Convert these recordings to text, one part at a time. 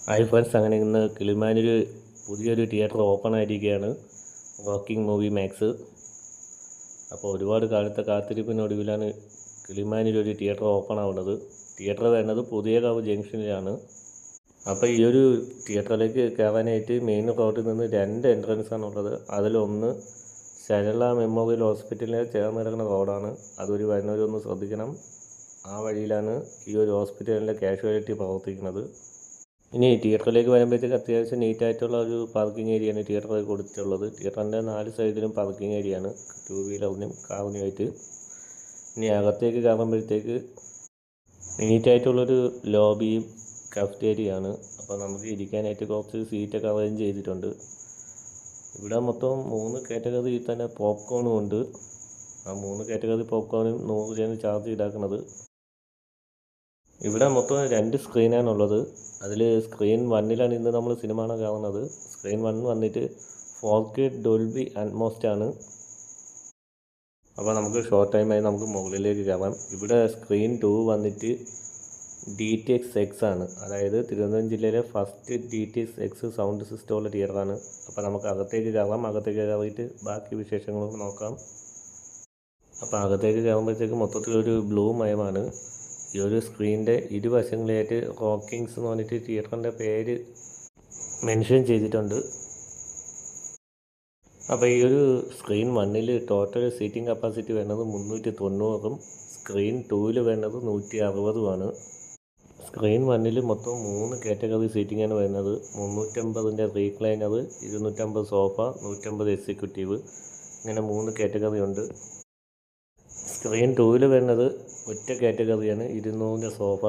Hi friends, അങ്ങനെ ഇന്ന് കിളിമാനൂർ പുതിയൊരു തിയേറ്റർ ഓപ്പൺ ആയിരിക്കുകയാണ്, റോക്കിംഗ് മൂവി മാക്സ്. അപ്പോൾ ഒരുപാട് കാലത്തെ കാത്തിരിപ്പിനൊടുവിലാണ് കിളിമാനൂർ ഒരു തിയേറ്റർ ഓപ്പൺ ആവുന്നത്. തിയേറ്റർ വരുന്നത് പുതിയകാവ് ജംഗ്ഷനിലാണ്. അപ്പോൾ ഈ ഒരു തിയേറ്ററിലേക്ക് കയറാനായിട്ട് മെയിൻ റോഡിൽ നിന്ന് 2 എൻട്രൻസ് ആണുള്ളത്. അതിലൊന്ന് ശരള മെമ്മോറിയൽ ഹോസ്പിറ്റലിനെ ചേർന്ന് കിടക്കുന്ന റോഡാണ്. അതൊരു വരുന്നവരൊന്ന് ശ്രദ്ധിക്കണം. ആ വഴിയിലാണ് ഈ ഒരു ഹോസ്പിറ്റലിൻ്റെ കാഷ്വാലിറ്റി പ്രവർത്തിക്കുന്നത്. ഇനി തിയേറ്ററിലേക്ക് വരുമ്പോഴത്തേക്ക് അത്യാവശ്യം നീറ്റായിട്ടുള്ള ഒരു പാർക്കിംഗ് ഏരിയയാണ് തിയേറ്ററിൽ കൊടുത്തിട്ടുള്ളത്. തിയേറ്ററിൻ്റെ 4 സൈഡിലും പാർക്കിംഗ് ഏരിയയാണ്, 2 വീലറിനും കാറിനുമായിട്ട്. ഇനി അകത്തേക്ക് കയറുമ്പോഴത്തേക്ക് നീറ്റായിട്ടുള്ളൊരു ലോബിയും കഫ്റ്റേരിയയാണ്. അപ്പോൾ നമുക്ക് ഇരിക്കാനായിട്ട് കുറച്ച് സീറ്റൊക്കെ അറേഞ്ച് ചെയ്തിട്ടുണ്ട്. ഇവിടെ മൊത്തം 3 കാറ്റഗറിയിൽ തന്നെ പോപ്കോണും ഉണ്ട്. ആ 3 കാറ്റഗറി പോപ്കോണും 100 രൂപയാണ് ചാർജ് ഈടാക്കുന്നത്. ഇവിടെ മൊത്തം 2 സ്ക്രീനാണുള്ളത്. അതിൽ സ്ക്രീൻ 1ലാണ് ഇന്ന് നമ്മൾ സിനിമ കാണുന്നത്. സ്ക്രീൻ 1 വന്നിട്ട് 4K ഡോൾബി അറ്റ്മോസ് ആണ്. അപ്പോൾ നമുക്ക് ഷോർട്ട് ടൈമായി നമുക്ക് മുകളിലേക്ക് കയറാം. ഇവിടെ സ്ക്രീൻ 2 വന്നിട്ട് DTX X ആണ്. അതായത് തിരുവനന്തപുരം ജില്ലയിലെ ഫസ്റ്റ് DTX X സൗണ്ട് സിസ്റ്റമുള്ള തിയേറ്ററാണ്. അപ്പോൾ നമുക്ക് അകത്തേക്ക് കയറാം. അകത്തേക്ക് കയറിയിട്ട് ബാക്കി വിശേഷങ്ങളൊക്കെ നോക്കാം. അപ്പോൾ അകത്തേക്ക് കയറുമ്പോഴത്തേക്ക് മൊത്തത്തിലൊരു ബ്ലൂ മയമാണ്. ഈ ഒരു സ്ക്രീനിൻ്റെ ഇരുവശങ്ങളിലായിട്ട് റോക്കിങ്സ് എന്ന് പറഞ്ഞിട്ട് തിയേറ്ററിൻ്റെ പേര് മെൻഷൻ ചെയ്തിട്ടുണ്ട്. അപ്പോൾ ഈ ഒരു സ്ക്രീൻ 1ൽ ടോട്ടൽ സീറ്റിംഗ് കപ്പാസിറ്റി വരുന്നത് 390ഉം സ്ക്രീൻ 2ൽ വരുന്നത് 160ഉമാണ്. സ്ക്രീൻ 1ൽ മൊത്തം 3 കാറ്റഗറി സീറ്റിംഗാണ് വരുന്നത്. 350ൻ്റെ റീക്ലൈനർ, 250 സോഫ, 150 എക്സിക്യൂട്ടീവ്, ഇങ്ങനെ 3 കാറ്റഗറി ഉണ്ട്. സ്ക്രീൻ 2ൽ വരുന്നത് ഒറ്റ കാറ്റഗറിയാണ്, 200ൻ്റെ സോഫ.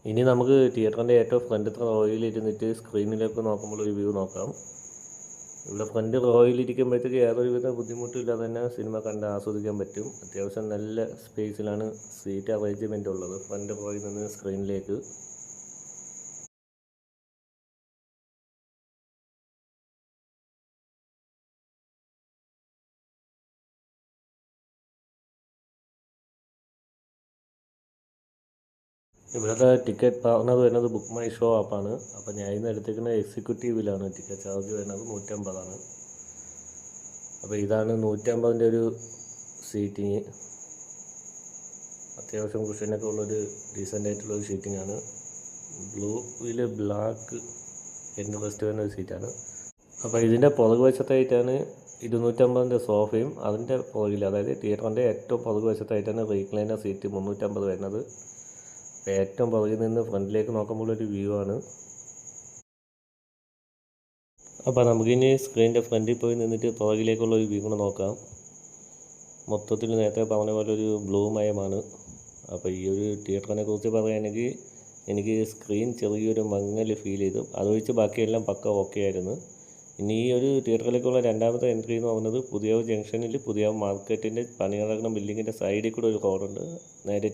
ഇനി നമുക്ക് തിയേറ്ററിൻ്റെ ഏറ്റവും ഫ്രണ്ടിലത്തെ റോയിൽ ഇരുന്നിട്ട് സ്ക്രീനിലേക്ക് നോക്കുമ്പോൾ ഒരു വ്യൂ നോക്കാം. ഇവിടെ ഫ്രണ്ട് റോയിൽ ഇരിക്കുമ്പോഴത്തേക്ക് യാതൊരുവിധ ബുദ്ധിമുട്ടില്ലാതെ തന്നെ സിനിമ കണ്ട് ആസ്വദിക്കാൻ പറ്റും. അത്യാവശ്യം നല്ല സ്പേസിലാണ് സീറ്റ് അറേഞ്ച്മെൻ്റ് ഉള്ളത് ഫ്രണ്ട് റോയിൽ നിന്ന് സ്ക്രീനിലേക്ക്. ഇവിടുത്തെ ടിക്കറ്റ് പാർട്ണർ വരുന്നത് ബുക്ക് മൈ ഷോ ആപ്പാണ്. അപ്പോൾ ഞാൻ ഇന്ന് എടുത്തിരിക്കുന്ന എക്സിക്യൂട്ടീവിലാണ്. ടിക്കറ്റ് ചാർജ് വരുന്നത് 150ആണ്. അപ്പോൾ ഇതാണ് 150ൻ്റെ ഒരു സീറ്റിങ്. അത്യാവശ്യം കുഷനൊക്കെ ഉള്ളൊരു ഡീസൻ്റ് ആയിട്ടുള്ളൊരു സീറ്റിങ്ങാണ്. ബ്ലൂവിൽ ബ്ലാക്ക് ഇൻട്രസ്റ്റ് വരുന്ന ഒരു സീറ്റാണ്. അപ്പോൾ ഇതിൻ്റെ പുറകുവശത്തായിട്ടാണ് 250ൻ്റെ സോഫയും അതിൻ്റെ പുറകിൽ, അതായത് തിയേറ്ററിൻ്റെ ഏറ്റവും പുറകുവശത്തായിട്ടാണ് റീക്ലൈനർ സീറ്റ് 350 വരുന്നത്. അപ്പോൾ ഏറ്റവും പുറകിൽ നിന്ന് ഫ്രണ്ടിലേക്ക് നോക്കുമ്പോൾ ഒരു വ്യൂ ആണ്. അപ്പോൾ നമുക്കിനി സ്ക്രീനിൻ്റെ ഫ്രണ്ടിൽ പോയി നിന്നിട്ട് പുറകിലേക്കുള്ള ഒരു വ്യൂ കൂടെ നോക്കാം. മൊത്തത്തിൽ നേരത്തെ പറഞ്ഞ പോലെ ഒരു ബ്ലൂ മയമാണ്. അപ്പോൾ ഈ ഒരു തിയേറ്ററിനെ കുറിച്ച് പറയുകയാണെങ്കിൽ എനിക്ക് സ്ക്രീൻ ചെറിയൊരു മങ്ങൽ ഫീൽ ചെയ്തു. അതൊഴിച്ച് ബാക്കിയെല്ലാം പക്ക ഓക്കെ ആയിരുന്നു. ഇനി ഈ ഒരു തിയേറ്ററിലേക്കുള്ള രണ്ടാമത്തെ എൻട്രി എന്ന് പറയുന്നത് പുതിയ ജംഗ്ഷനിൽ പുതിയ മാർക്കറ്റിൻ്റെ പണി നടക്കുന്ന ബിൽഡിങ്ങിൻ്റെ സൈഡിൽ കൂടെ ഒരു റോഡുണ്ട്. നേരെ